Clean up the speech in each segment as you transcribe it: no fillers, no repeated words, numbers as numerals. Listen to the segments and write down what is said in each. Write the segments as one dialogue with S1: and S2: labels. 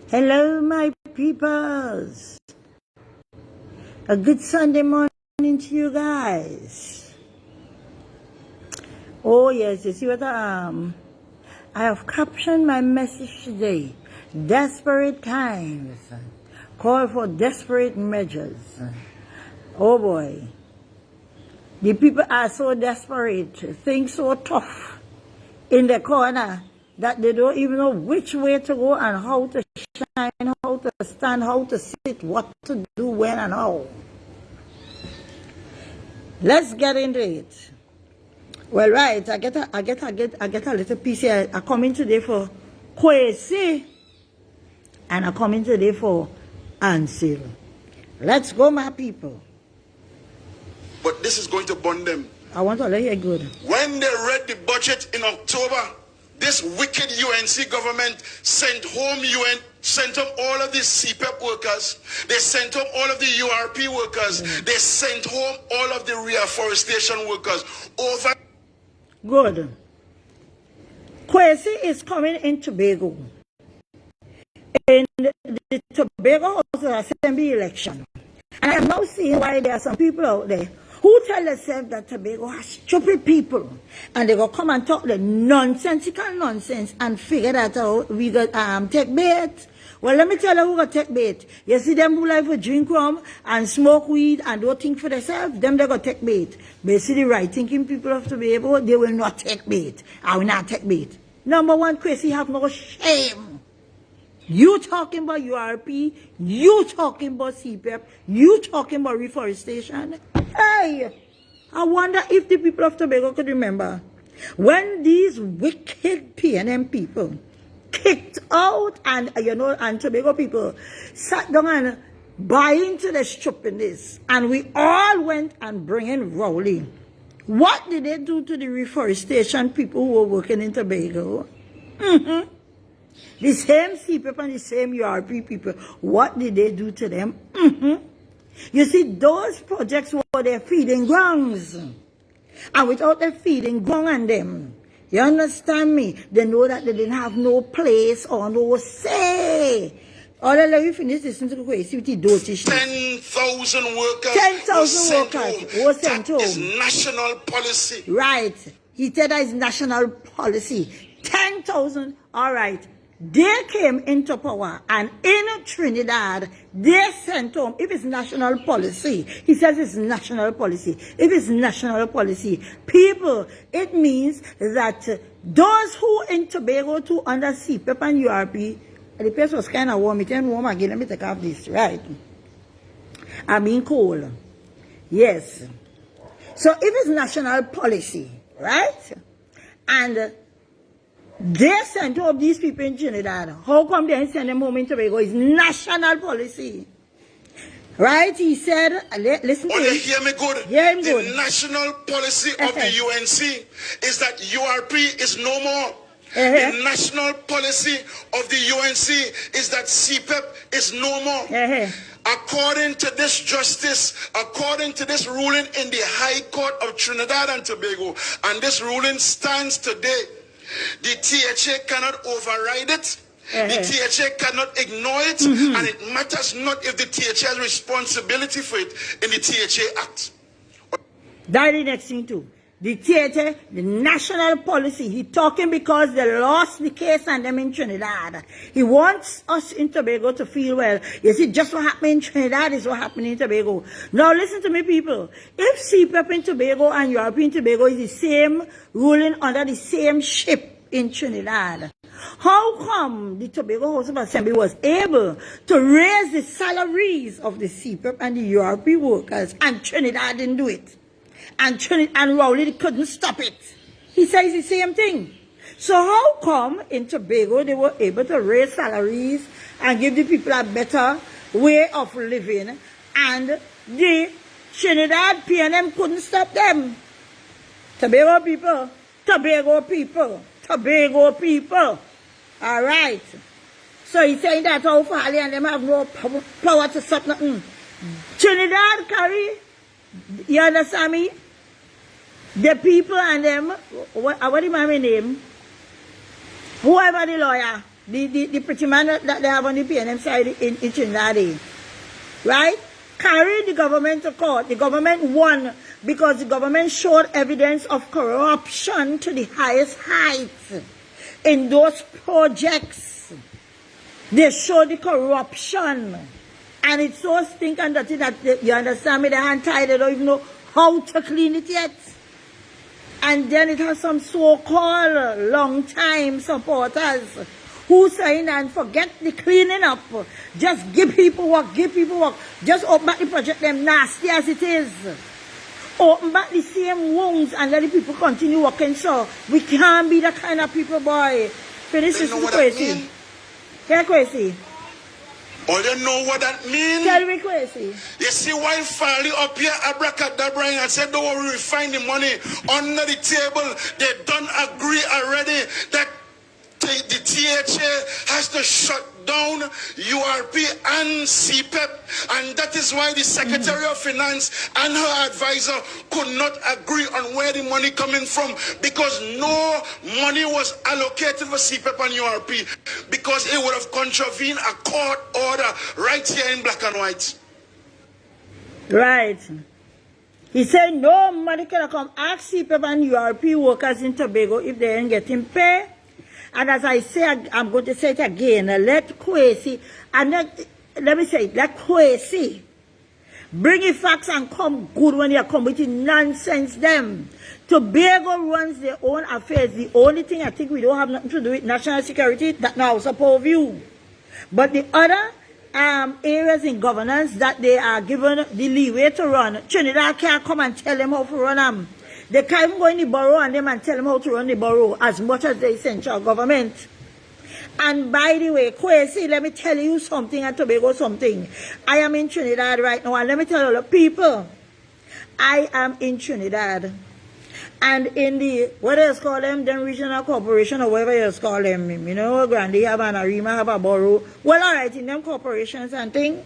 S1: Hello, my peoples. A good Sunday morning to you guys. Oh yes, you see what I have captioned my message today. Desperate times call for desperate measures. Oh boy. The people are so desperate, things so tough in the corner that they don't even know which way to go and how to shine, how to stand, how to sit, what to do, when and how. Let's get into it. Well, right, I get a little piece here. I come in today for Kwesi and I come in today for Ansel. Let's go, my people.
S2: But this is going to bond them.
S1: I want to let you good.
S2: When they read the budget in October, this wicked UNC government sent home all of the CPEP workers. They sent home all of the URP workers. They sent home all of the reforestation workers. Over.
S1: Good. Kwesi is coming in Tobago. In the Tobago Assembly election. And I'm now seeing why there are some people out there who tell themselves that Tobago has stupid people. And they go come and talk the nonsensical nonsense and figure that out. We got take bait. Well, let me tell you who got take bait. You see them who like to drink rum and smoke weed and don't think for themselves, them they got take bait. But you see the right thinking people of Tobago, they will not take bait. I will not take bait. Number one, Kwesi have no shame. You talking about URP, you talking about CPEP, you talking about reforestation. Hey, I wonder if the people of Tobago could remember when these wicked PNM people kicked out and Tobago people sat down and buy into the stupidness and we all went and bring in Rowley. What did they do to the reforestation people who were working in Tobago? The same CPEP and the same URP people, what did they do to them? You see, those projects were their feeding grounds. And without the feeding ground on them, you understand me? They know that they didn't have no place or no say. All let you finish listening to the Kwesi with the dotish.
S2: 10,000 workers.
S1: 10,000 workers were sent home.
S2: That is national policy.
S1: Right. He said that is national policy. 10,000, all right. They came into power and in Trinidad, they sent home, if it's national policy, he says it's national policy. If it's national policy, people, it means that those who in Tobago too under CPEP and URP, the place was kind of warm, it ain't warm again, let me take off this, right? I mean cold. Yes. So if it's national policy, right? And they sent up these people in Trinidad. How come they send them home in Tobago? It's national policy. Right? He said, listen to him.
S2: You hear me good?
S1: Hear him good.
S2: The national policy of the UNC is that URP is no more. The national policy of the UNC is that CPEP is no more. According to this justice, according to this ruling in the High Court of Trinidad and Tobago, and this ruling stands today, the THA cannot override it. The THA cannot ignore it. And it matters not if the THA has responsibility for it in the THA Act.
S1: That is the next thing too. The THA, the national policy, he talking because they lost the case and them in Trinidad. He wants us in Tobago to feel well. You see, just what happened in Trinidad is what happened in Tobago. Now listen to me, people. If CPEP in Tobago and European Tobago is the same ruling under the same ship in Trinidad, how come the Tobago House of Assembly was able to raise the salaries of the CPEP and the URP workers and Trinidad didn't do it? And Rowley couldn't stop it. He says the same thing. So how come in Tobago they were able to raise salaries and give the people a better way of living and the Trinidad PNM couldn't stop them? Tobago people, Tobago people, Tobago people. All right. So he's saying that how far and them have no power to stop nothing. Trinidad carry, you understand me? The people and them, what do you my name? Whoever the lawyer, the pretty man that they have on the PNM side in Trinidad, right? Carried the government to court. The government won because the government showed evidence of corruption to the highest heights in those projects. They showed the corruption. And it's so stinking dirty that you understand me, they hand tied, they don't even know how to clean it yet. And then it has some so-called long-time supporters who saying and forget the cleaning up. Just give people work, give people work. Just open back the project, them nasty as it is. Open back the same wounds and let the people continue working. So we can't be that kind of people, boy. Finish this is crazy. Yeah, crazy.
S2: Oh, you know what that means?
S1: Tell me crazy.
S2: You see, while Farley up here, abracadabra, and said, don't worry, we find the money under the table. They don't agree already that the THA has to shut down URP and CPEP, and that is why the Secretary of Finance and her advisor could not agree on where the money coming from, because no money was allocated for CPEP and URP, because it would have contravened a court order right here in black and white.
S1: Right. He said no money can come. Ask CPEP and URP workers in Tobago if they ain't getting paid. And as I say, I'm going to say it again, let Kwesi, and let me say it, let Kwesi bring the facts and come good when you come with the nonsense them. Tobago runs their own affairs. The only thing I think we don't have nothing to do with national security, that now support you. But the other areas in governance that they are given the leeway to run, Trinidad can't come and tell them how to run them. They can't even go in the borough and them and tell them how to run the borough as much as the central government. And by the way, Kwesi, let me tell you something, and Tobago something. I am in Trinidad right now, and let me tell you, people, I am in Trinidad. And in the, what else call them, then regional corporation or whatever else call them, you know, Grande have an Arima, have a borough. Well, all right, in them corporations and things,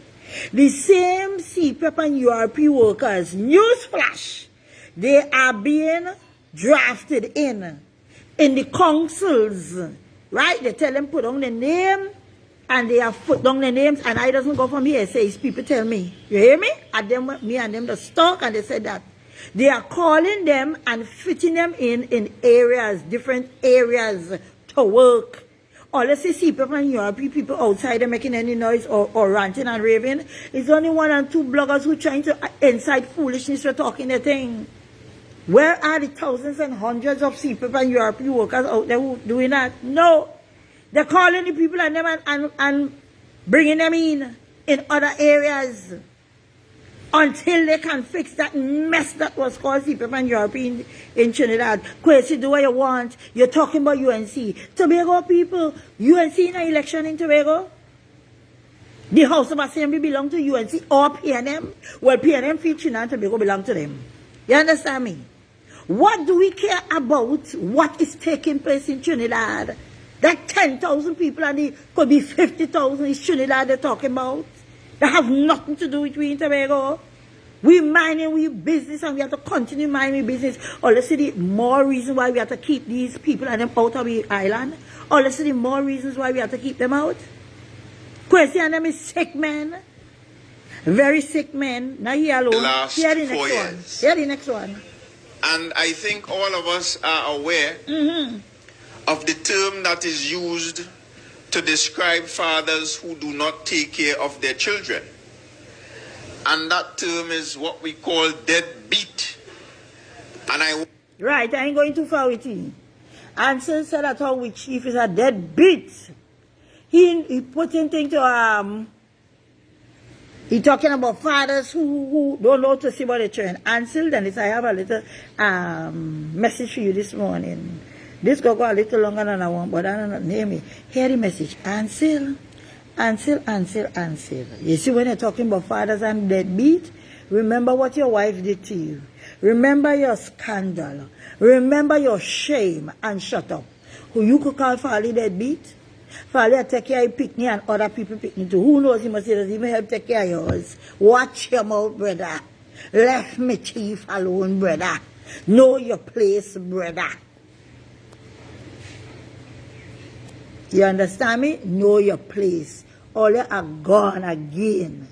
S1: the same CPEP and URP workers, newsflash, they are being drafted in the councils, right? They tell them put on the name, and they have put down the names, and I doesn't go from here, says people tell me. You hear me? And them, me and them the stock, and they said that. They are calling them and fitting them in areas, different areas to work. Or let's say CPEP and URP people outside are making any noise or ranting and raving. It's only 1 and 2 bloggers who are trying to incite foolishness for talking the thing. Where are the thousands and hundreds of CPEP and URP workers out there who doing that? No. They're calling the people and them and bringing them in other areas until they can fix that mess that was called CPEP and URP in Trinidad. Kwesi, do what you want. You're talking about UNC. Tobago people, UNC in an election in Tobago? The House of Assembly belong to UNC or PNM? Well, PNM feel Trinidad and Tobago belong to them. You understand me? What do we care about what is taking place in Trinidad? That 10,000 people and it could be 50,000 is Trinidad they're talking about. They have nothing to do with we in Tobago. We minding we business and we have to continue minding business. Or let's see the more reason why we have to keep these people and them out of the island. Or let's see the more reasons why we have to keep them out. Question and them is sick man. Very sick man. Now he alone. Here the next one. Here the next one.
S2: And I think all of us are aware of the term that is used to describe fathers who do not take care of their children. And that term is what we call deadbeat. And
S1: Right, I ain't going too far with him. Ansel said that our chief is a deadbeat. He put in things to he talking about fathers who don't know to see about their children. Ansel, then I have a little message for you this morning. This go a little longer than I want, but I don't know, name it. Hear the message. Ansel. You see, when you're talking about fathers and deadbeat, remember what your wife did to you. Remember your scandal. Remember your shame and shut up. Who you could call Farley deadbeat? Farley take care of picnic and other people picnic too. Who knows he must even help take care of yours. Watch your mouth, brother. Left me chief alone, brother. Know your place, brother. You understand me? Know your place. Or you are gone again.